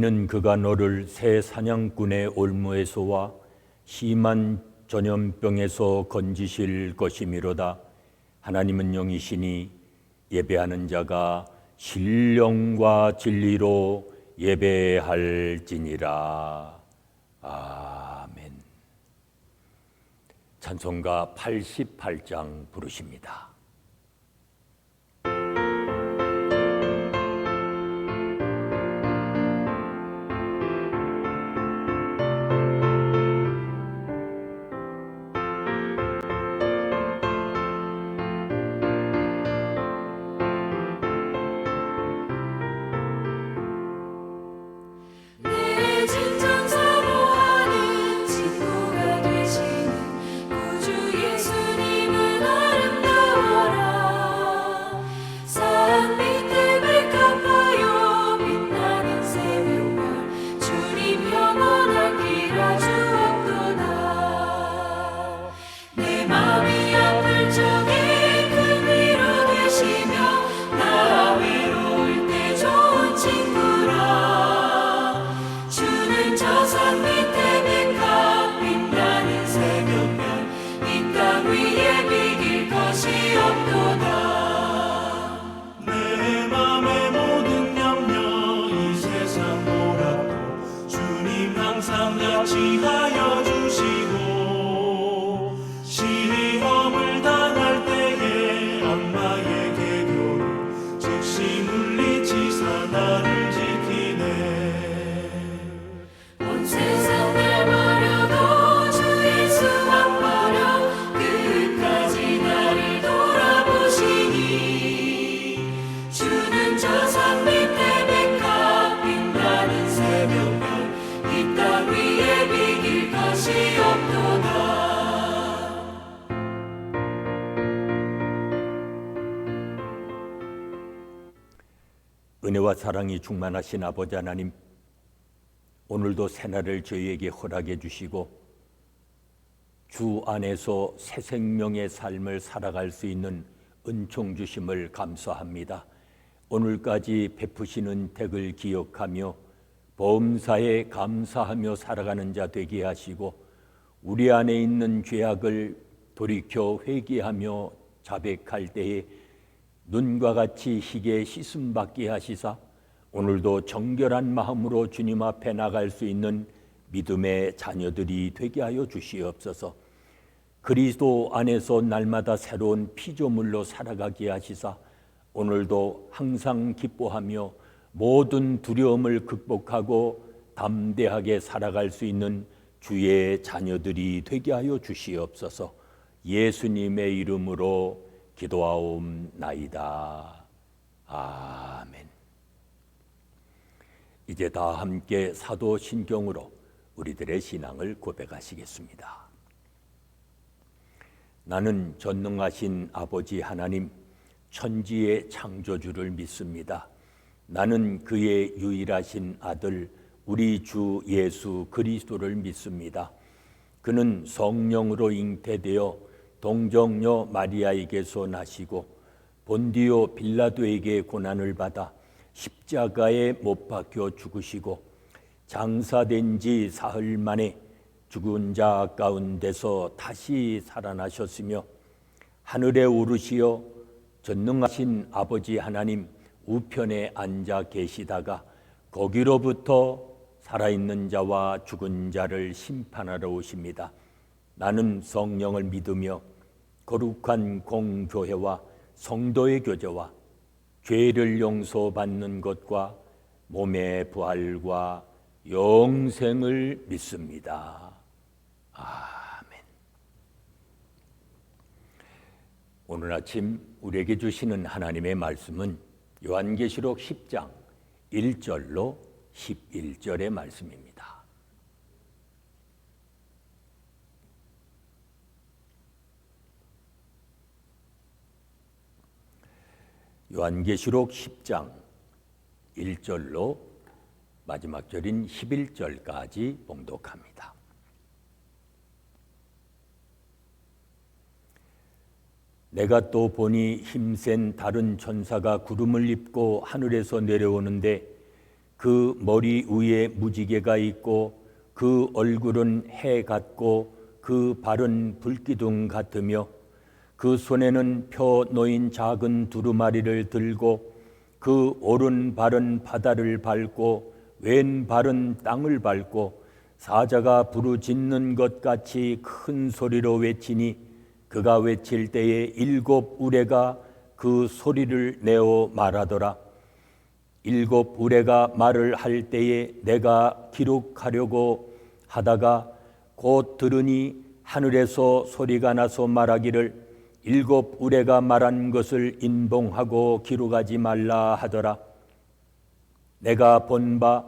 이는 그가 너를 새 사냥꾼의 올무에서와 심한 전염병에서 건지실 것이미로다. 하나님은 영이시니 예배하는 자가 신령과 진리로 예배할지니라. 아멘. 찬송가 88장 부르십니다. 지하여 주시고 시험을 당할 때에 악마의 계교를 즉시 물리치사 나를 지키네. 온 세상 내버려도 주 예수 앞버려 끝까지 나를 돌아보시니 주는 저 산 밑에 백합 빛나는 새벽별 이 땅 위에 비길 것이 없도다. 은혜와 사랑이 충만하신 아버지 하나님, 오늘도 새날을 저희에게 허락해 주시고 주 안에서 새 생명의 삶을 살아갈 수 있는 은총 주심을 감사합니다. 오늘까지 베푸시는 덕을 기억하며 범사에 감사하며 살아가는 자 되게 하시고 우리 안에 있는 죄악을 돌이켜 회개하며 자백할 때에 눈과 같이 희게 씻음 받게 하시사 오늘도 정결한 마음으로 주님 앞에 나갈 수 있는 믿음의 자녀들이 되게 하여 주시옵소서. 그리스도 안에서 날마다 새로운 피조물로 살아가게 하시사 오늘도 항상 기뻐하며 모든 두려움을 극복하고 담대하게 살아갈 수 있는 주의 자녀들이 되게 하여 주시옵소서. 예수님의 이름으로 기도하옵나이다. 아멘. 이제 다 함께 사도신경으로 우리들의 신앙을 고백하시겠습니다. 나는 전능하신 아버지 하나님, 천지의 창조주를 믿습니다. 나는 그의 유일하신 아들 우리 주 예수 그리스도를 믿습니다. 그는 성령으로 잉태되어 동정녀 마리아에게서 나시고 본디오 빌라도에게 고난을 받아 십자가에 못 박혀 죽으시고 장사된 지 사흘 만에 죽은 자 가운데서 다시 살아나셨으며 하늘에 오르시어 전능하신 아버지 하나님 우편에 앉아 계시다가 거기로부터 살아있는 자와 죽은 자를 심판하러 오십니다. 나는 성령을 믿으며 거룩한 공교회와 성도의 교제와 죄를 용서받는 것과 몸의 부활과 영생을 믿습니다. 아멘. 오늘 아침 우리에게 주시는 하나님의 말씀은 요한계시록 10장 1절로 11절의 말씀입니다. 요한계시록 10장 1절로 마지막 절인 11절까지 봉독합니다. 내가 또 보니 힘센 다른 천사가 구름을 입고 하늘에서 내려오는데 그 머리 위에 무지개가 있고 그 얼굴은 해 같고 그 발은 불기둥 같으며 그 손에는 펴 놓인 작은 두루마리를 들고 그 오른발은 바다를 밟고 왼발은 땅을 밟고 사자가 부르짖는 것 같이 큰 소리로 외치니 그가 외칠 때에 일곱 우레가 그 소리를 내어 말하더라. 일곱 우레가 말을 할 때에 내가 기록하려고 하다가 곧 들으니 하늘에서 소리가 나서 말하기를 일곱 우레가 말한 것을 인봉하고 기록하지 말라 하더라. 내가 본 바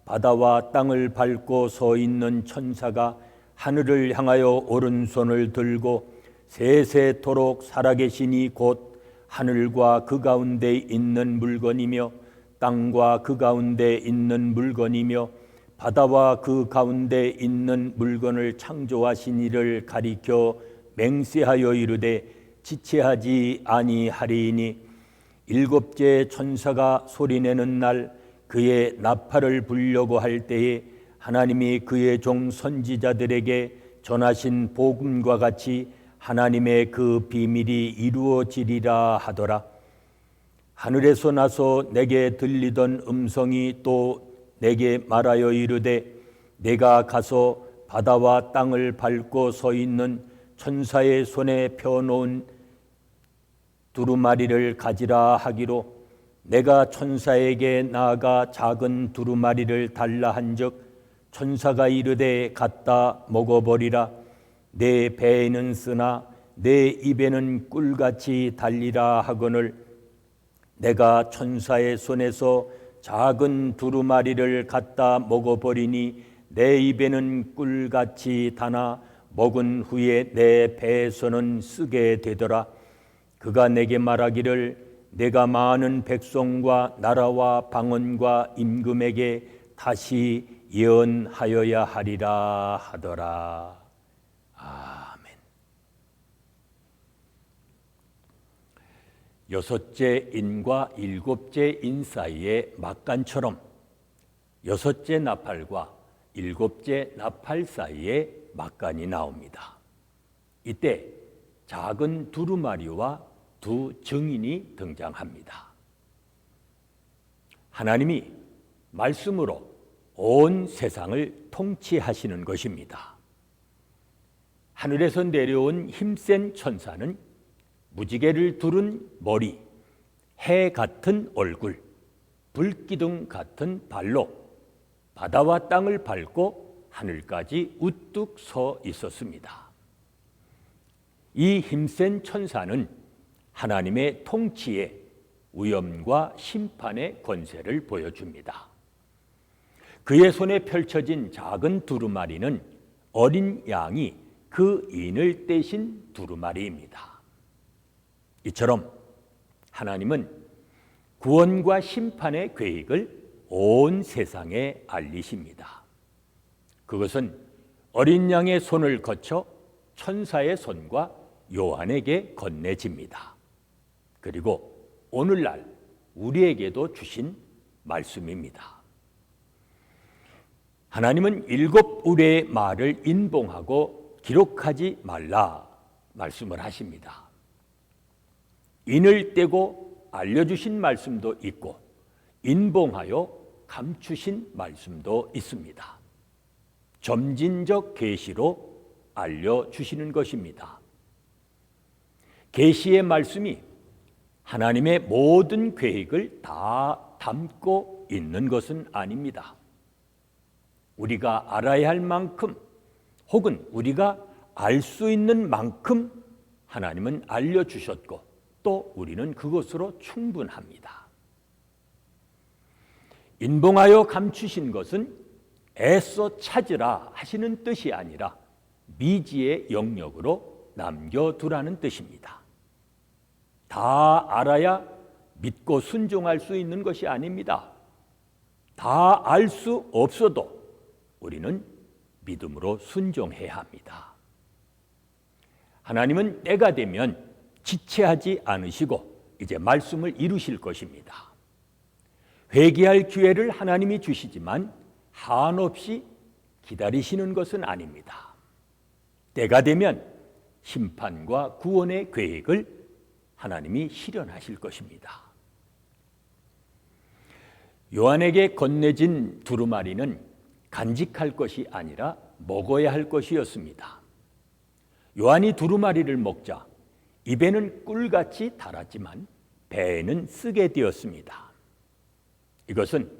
바다와 땅을 밟고 서 있는 천사가 하늘을 향하여 오른손을 들고 세세토록 살아계시니 곧 하늘과 그 가운데 있는 물건이며 땅과 그 가운데 있는 물건이며 바다와 그 가운데 있는 물건을 창조하신 이를 가리켜 맹세하여 이르되 지체하지 아니하리이니 일곱째 천사가 소리내는 날 그의 나팔을 불려고 할 때에 하나님이 그의 종 선지자들에게 전하신 복음과 같이 하나님의 그 비밀이 이루어지리라 하더라. 하늘에서 나서 내게 들리던 음성이 또 내게 말하여 이르되 내가 가서 바다와 땅을 밟고 서 있는 천사의 손에 펴놓은 두루마리를 가지라 하기로 내가 천사에게 나아가 작은 두루마리를 달라 한즉 천사가 이르되 갖다 먹어버리라. 내 배에는 쓰나 내 입에는 꿀같이 달리라 하거늘 내가 천사의 손에서 작은 두루마리를 갖다 먹어버리니 내 입에는 꿀같이 다나 먹은 후에 내 배에서는 쓰게 되더라. 그가 내게 말하기를 내가 많은 백성과 나라와 방언과 임금에게 다시 예언하여야 하리라 하더라. 아멘. 여섯째 인과 일곱째 인 사이의 막간처럼 여섯째 나팔과 일곱째 나팔 사이에 막간이 나옵니다. 이때 작은 두루마리와 두 증인이 등장합니다. 하나님이 말씀으로 온 세상을 통치하시는 것입니다. 하늘에서 내려온 힘센 천사는 무지개를 두른 머리, 해 같은 얼굴, 불기둥 같은 발로 바다와 땅을 밟고 하늘까지 우뚝 서 있었습니다. 이 힘센 천사는 하나님의 통치의 위엄과 심판의 권세를 보여줍니다. 그의 손에 펼쳐진 작은 두루마리는 어린 양이 그 인을 떼신 두루마리입니다. 이처럼 하나님은 구원과 심판의 계획을 온 세상에 알리십니다. 그것은 어린 양의 손을 거쳐 천사의 손과 요한에게 건네집니다. 그리고 오늘날 우리에게도 주신 말씀입니다. 하나님은 일곱 우레의 말을 인봉하고 기록하지 말라 말씀을 하십니다. 인을 떼고 알려주신 말씀도 있고 인봉하여 감추신 말씀도 있습니다. 점진적 계시로 알려주시는 것입니다. 계시의 말씀이 하나님의 모든 계획을 다 담고 있는 것은 아닙니다. 우리가 알아야 할 만큼 혹은 우리가 알 수 있는 만큼 하나님은 알려주셨고 또 우리는 그것으로 충분합니다. 인봉하여 감추신 것은 애써 찾으라 하시는 뜻이 아니라 미지의 영역으로 남겨두라는 뜻입니다. 다 알아야 믿고 순종할 수 있는 것이 아닙니다. 다 알 수 없어도 우리는 믿음으로 순종해야 합니다. 하나님은 때가 되면 지체하지 않으시고 이제 말씀을 이루실 것입니다. 회개할 기회를 하나님이 주시지만 한없이 기다리시는 것은 아닙니다. 때가 되면 심판과 구원의 계획을 하나님이 실현하실 것입니다. 요한에게 건네진 두루마리는 간직할 것이 아니라 먹어야 할 것이었습니다. 요한이 두루마리를 먹자 입에는 꿀같이 달았지만 배에는 쓰게 되었습니다. 이것은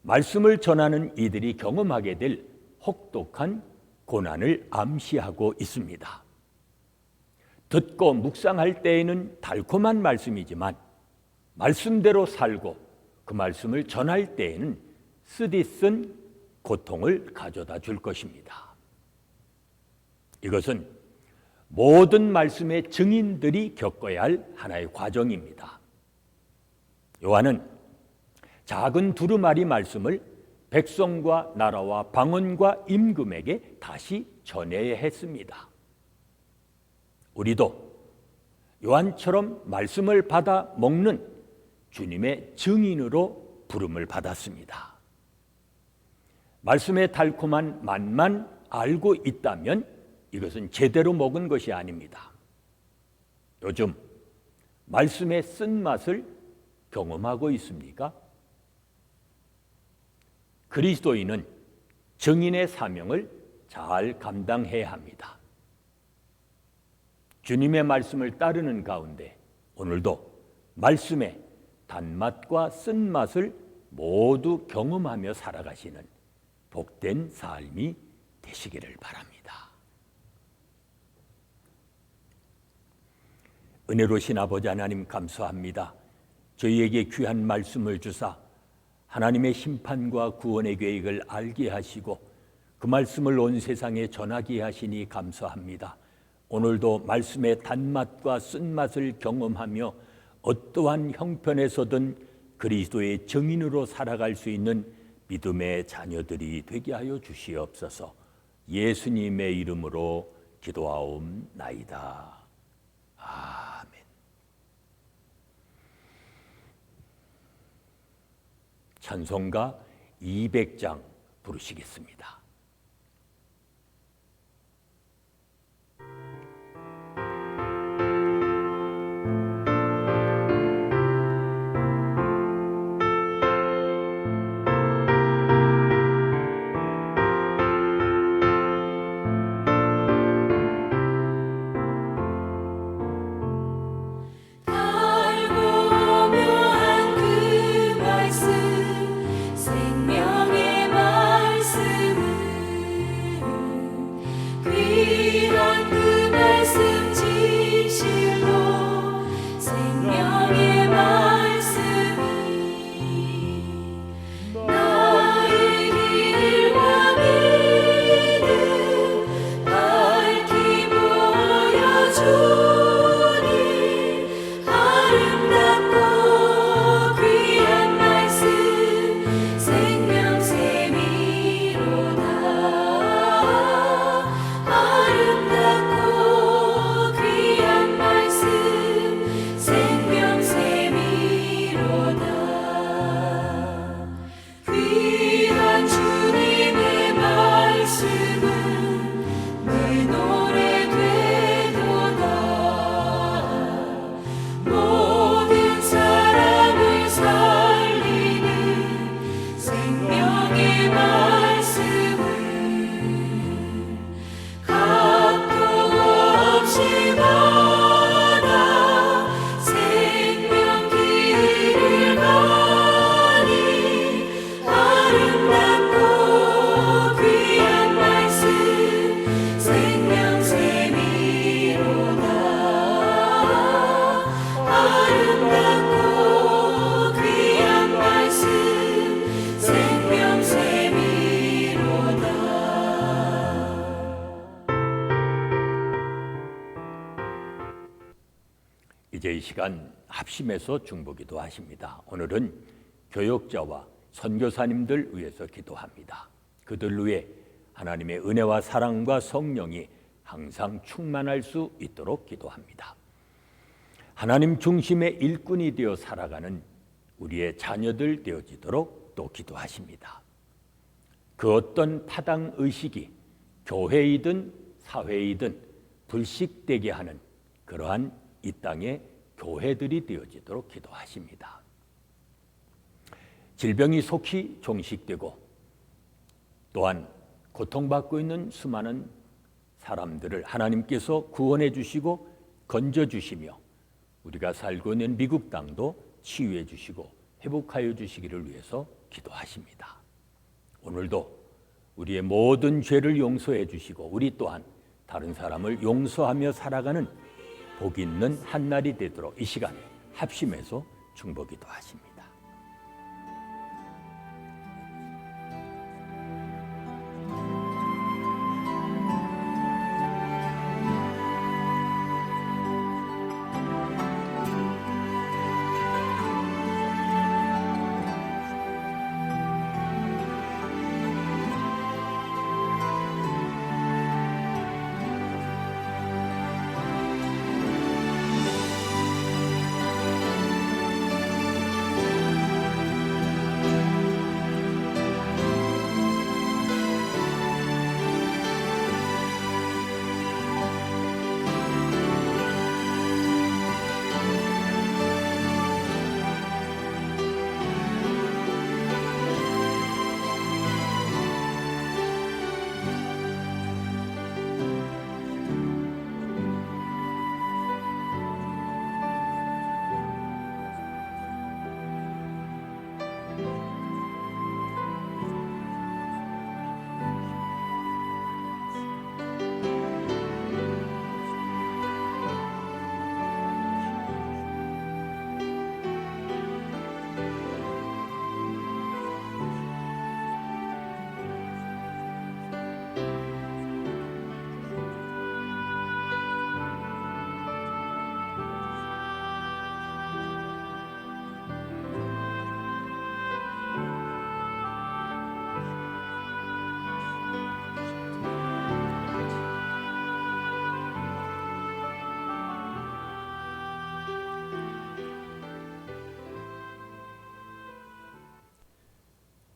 말씀을 전하는 이들이 경험하게 될 혹독한 고난을 암시하고 있습니다. 듣고 묵상할 때에는 달콤한 말씀이지만 말씀대로 살고 그 말씀을 전할 때에는 쓰디쓴 고통을 가져다 줄 것입니다. 이것은 모든 말씀의 증인들이 겪어야 할 하나의 과정입니다. 요한은 작은 두루마리 말씀을 백성과 나라와 방언과 임금에게 다시 전해야 했습니다. 우리도 요한처럼 말씀을 받아 먹는 주님의 증인으로 부름을 받았습니다. 말씀의 달콤한 맛만 알고 있다면 이것은 제대로 먹은 것이 아닙니다. 요즘 말씀의 쓴맛을 경험하고 있습니까? 그리스도인은 증인의 사명을 잘 감당해야 합니다. 주님의 말씀을 따르는 가운데 오늘도 말씀의 단맛과 쓴맛을 모두 경험하며 살아가시는 복된 삶이 되시기를 바랍니다. 은혜로신 아버지 하나님 감사합니다. 저희에게 귀한 말씀을 주사 하나님의 심판과 구원의 계획을 알게 하시고 그 말씀을 온 세상에 전하게 하시니 감사합니다. 오늘도 말씀의 단맛과 쓴맛을 경험하며 어떠한 형편에서든 그리스도의 증인으로 살아갈 수 있는 믿음의 자녀들이 되게 하여 주시옵소서. 예수님의 이름으로 기도하옵나이다. 아멘. 찬송가 200장 부르시겠습니다. 이제 이 시간 합심해서 중보기도 하십니다. 오늘은 교역자와 선교사님들 위해서 기도합니다. 그들 위해 하나님의 은혜와 사랑과 성령이 항상 충만할 수 있도록 기도합니다. 하나님 중심의 일꾼이 되어 살아가는 우리의 자녀들 되어지도록 또 기도하십니다. 그 어떤 타당 의식이 교회이든 사회이든 불식되게 하는 그러한 이 땅의 교회들이 되어지도록 기도하십니다. 질병이 속히 종식되고 또한 고통받고 있는 수많은 사람들을 하나님께서 구원해 주시고 건져 주시며 우리가 살고 있는 미국 땅도 치유해 주시고 회복하여 주시기를 위해서 기도하십니다. 오늘도 우리의 모든 죄를 용서해 주시고 우리 또한 다른 사람을 용서하며 살아가는 복 있는 한날이 되도록 이 시간에 합심해서 중보기도 하십니다.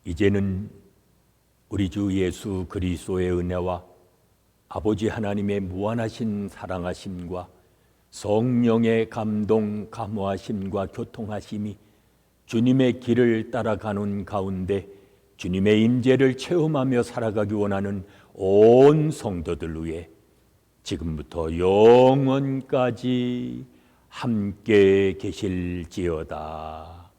이제는 우리 주 예수 그리스도의 은혜와 아버지 하나님의 무한하신 사랑하심과 성령의 감동, 감화하심과 교통하심이 주님의 길을 따라가는 가운데 주님의 임재를 체험하며 살아가기 원하는 온 성도들 위해 지금부터 영원까지 함께 계실지어다.